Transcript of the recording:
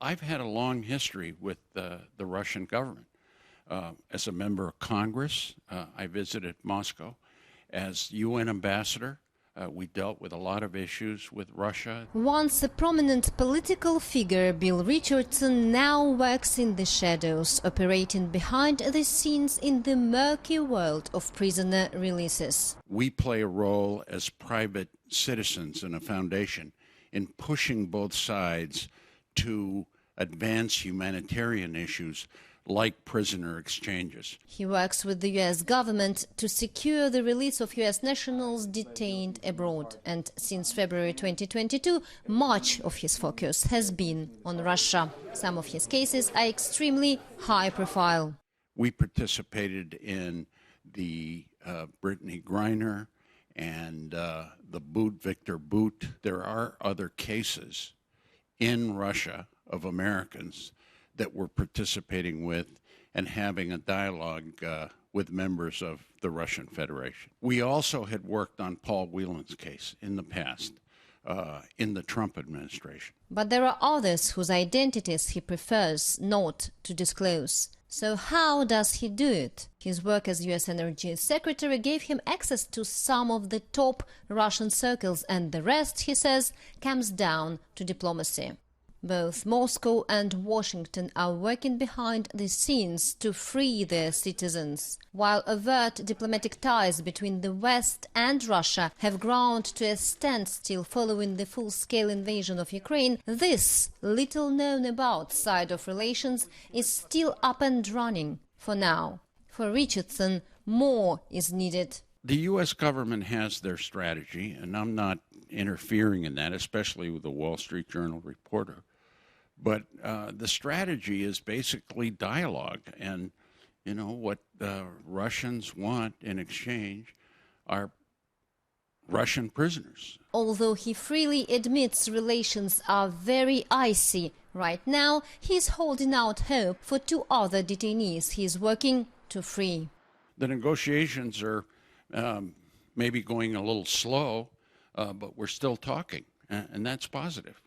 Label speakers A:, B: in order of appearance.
A: I've had a long history with the Russian government. As a member of Congress, I visited Moscow. As UN ambassador, we dealt with a lot of issues with Russia.
B: Once a prominent political figure, Bill Richardson now works in the shadows, operating behind the scenes in the murky world of prisoner releases.
A: We play a role as private citizens in a foundation in pushing both sides to advance humanitarian issues like prisoner exchanges.
B: He works with the U.S. government to secure the release of U.S. nationals detained abroad. And since February 2022, much of his focus has been on Russia. Some of his cases are extremely high profile.
A: We participated in the Brittany Griner and the Victor Bout. There are other cases in Russia of Americans that we're participating with and having a dialogue with members of the Russian Federation. We also had worked on Paul Whelan's case in the past, in the Trump administration.
B: But there are others whose identities he prefers not to disclose. So how does he do it? His work as U.S. Energy Secretary gave him access to some of the top Russian circles, and the rest, he says, comes down to diplomacy. Both Moscow and Washington are working behind the scenes to free their citizens. While overt diplomatic ties between the West and Russia have ground to a standstill following the full-scale invasion of Ukraine, this little-known-about side of relations is still up and running for now. For Richardson, more is needed.
A: The U.S. government has their strategy, and I'm not interfering in that, especially with the Wall Street Journal reporter. But the strategy is basically dialogue. And, you know, what the Russians want in exchange are Russian prisoners.
B: Although he freely admits relations are very icy, right now he's holding out hope for two other detainees he's working to free.
A: The negotiations are maybe going a little slow, but we're still talking, and that's positive.